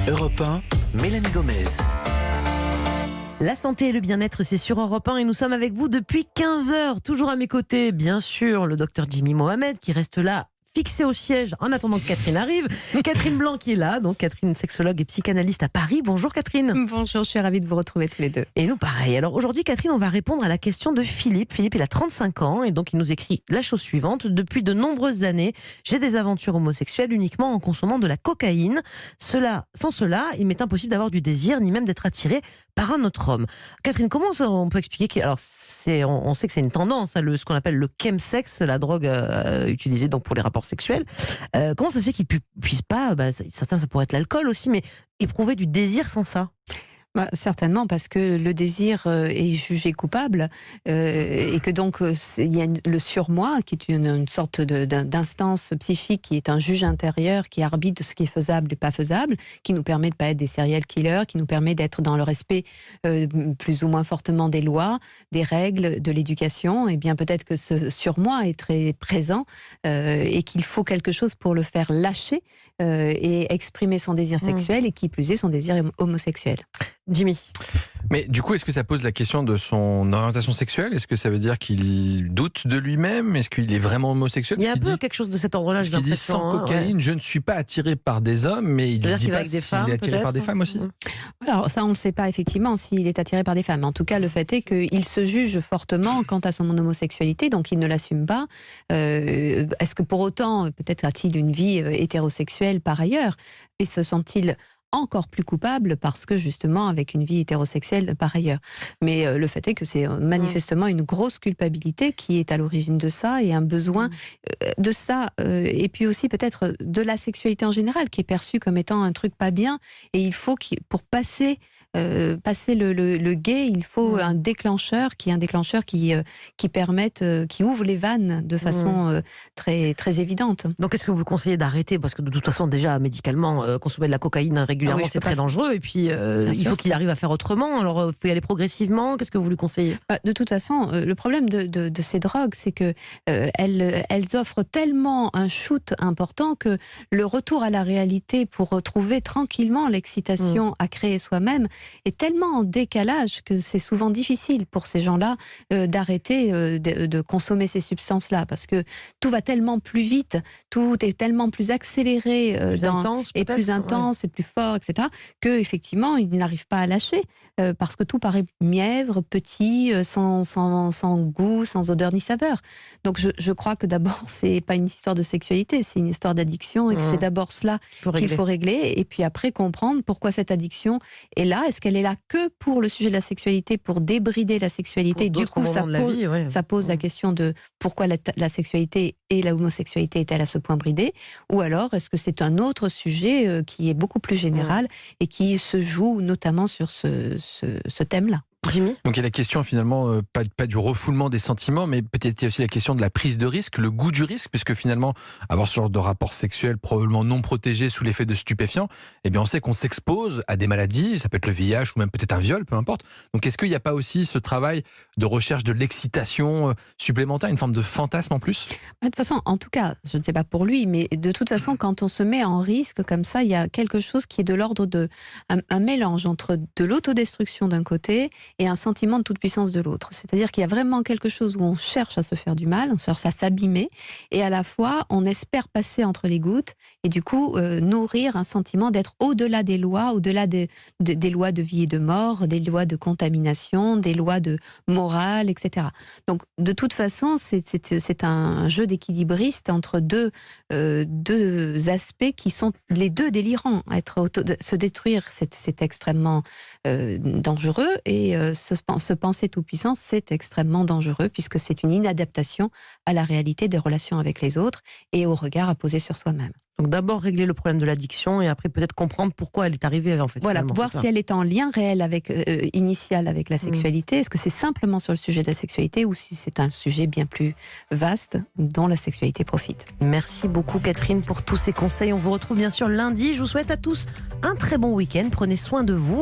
Europe 1, Mélanie Gomez. La santé et le bien-être, c'est sur Europe 1 et nous sommes avec vous depuis 15 heures. Toujours à mes côtés, bien sûr, le docteur Jimmy Mohamed qui reste là, fixé au siège en attendant que Catherine arrive. Catherine Blanc qui est là, donc Catherine, sexologue et psychanalyste à Paris. Bonjour Catherine. Bonjour, je suis ravie de vous retrouver tous les deux. Et nous pareil. Alors aujourd'hui Catherine, on va répondre à la question de Philippe. Philippe, il a 35 ans et donc il nous écrit la chose suivante. Depuis de nombreuses années, j'ai des aventures homosexuelles uniquement en consommant de la cocaïne. Sans cela, il m'est impossible d'avoir du désir ni même d'être attiré par un autre homme. Catherine, comment on peut expliquer alors on sait que c'est une tendance, hein, ce qu'on appelle le chemsex, la drogue utilisée donc pour les rapports sexuels. Comment ça se fait qu'ils puissent pas, certains ça pourrait être l'alcool aussi, mais éprouver du désir sans ça? Certainement parce que le désir est jugé coupable et que donc il y a le surmoi qui est une sorte d'instance psychique qui est un juge intérieur qui arbitre de ce qui est faisable et pas faisable, qui nous permet de pas être des serial killers, qui nous permet d'être dans le respect plus ou moins fortement des lois, des règles, de l'éducation. Et bien peut-être que ce surmoi est très présent et qu'il faut quelque chose pour le faire lâcher et exprimer son désir sexuel et qui plus est son désir homosexuel. Jimmy. Mais du coup, est-ce que ça pose la question de son orientation sexuelle? Est-ce que ça veut dire qu'il doute de lui-même? Est-ce qu'il est vraiment homosexuel? Il y a un peu quelque chose de cet ordre-là, j'ai l'impression. Il dit sans cocaïne, je ne suis pas attiré par des hommes, mais il ne dit pas s'il est attiré par des femmes aussi. Alors ça, on ne sait pas effectivement s'il est attiré par des femmes. En tout cas, le fait est qu'il se juge fortement quant à son homosexualité, donc il ne l'assume pas. Est-ce que pour autant, peut-être a-t-il une vie hétérosexuelle par ailleurs? Et se sent-il encore plus coupable parce que justement avec une vie hétérosexuelle par ailleurs. Mais le fait est que c'est manifestement une grosse culpabilité qui est à l'origine de ça et un besoin de ça et puis aussi peut-être de la sexualité en général qui est perçue comme étant un truc pas bien et il faut pour passer le gay, il faut un déclencheur qui permette, qui ouvre les vannes de façon très, très évidente. Donc est-ce que vous le conseillez d'arrêter? Parce que de toute façon déjà médicalement consommer de la cocaïne régulièrement c'est très dangereux et puis il faut qu'il arrive à faire autrement. Alors il faut y aller progressivement. Qu'est-ce que vous lui conseillez? De toute façon, le problème de ces drogues, c'est que elles offrent tellement un shoot important que le retour à la réalité pour retrouver tranquillement l'excitation à créer soi-même est tellement en décalage que c'est souvent difficile pour ces gens-là d'arrêter de consommer ces substances-là parce que tout va tellement plus vite, tout est tellement plus accéléré plus intense et plus fort, etc., que effectivement ils n'arrivent pas à lâcher parce que tout paraît mièvre, petit, sans goût, sans odeur ni saveur. Donc je crois que d'abord c'est pas une histoire de sexualité, c'est une histoire d'addiction et que c'est d'abord cela qu'il faut régler et puis après comprendre pourquoi cette addiction est là. Est-ce qu'elle est là que pour le sujet de la sexualité, pour débrider la sexualité? Du coup, ça pose la question de pourquoi la sexualité et la homosexualité est-elle à ce point bridée? Ou alors, est-ce que c'est un autre sujet qui est beaucoup plus général et qui se joue notamment sur ce thème-là? Jimmy? Donc il y a la question finalement, pas du refoulement des sentiments, mais peut-être aussi la question de la prise de risque, le goût du risque, puisque finalement, avoir ce genre de rapport sexuel probablement non protégé sous l'effet de stupéfiants, eh bien on sait qu'on s'expose à des maladies, ça peut être le VIH ou même peut-être un viol, peu importe. Donc est-ce qu'il n'y a pas aussi ce travail de recherche de l'excitation supplémentaire, une forme de fantasme en plus? De toute façon, en tout cas, je ne sais pas pour lui, mais de toute façon, quand on se met en risque comme ça, il y a quelque chose qui est de l'ordre de un mélange entre de l'autodestruction d'un côté et un sentiment de toute puissance de l'autre. C'est-à-dire qu'il y a vraiment quelque chose où on cherche à se faire du mal, on cherche à s'abîmer, et à la fois on espère passer entre les gouttes, et du coup nourrir un sentiment d'être au-delà des lois, au-delà des lois de vie et de mort, des lois de contamination, des lois de morale, etc. Donc de toute façon, c'est un jeu d'équilibriste entre deux aspects qui sont les deux délirants. Se détruire, c'est extrêmement dangereux, et se penser tout-puissant, c'est extrêmement dangereux puisque c'est une inadaptation à la réalité des relations avec les autres et au regard à poser sur soi-même. Donc d'abord régler le problème de l'addiction et après peut-être comprendre pourquoi elle est arrivée en fait. Voilà, voir si elle est en lien réel initial avec la sexualité. Est-ce que c'est simplement sur le sujet de la sexualité ou si c'est un sujet bien plus vaste dont la sexualité profite. Merci beaucoup Catherine pour tous ces conseils. On vous retrouve bien sûr lundi. Je vous souhaite à tous un très bon week-end. Prenez soin de vous.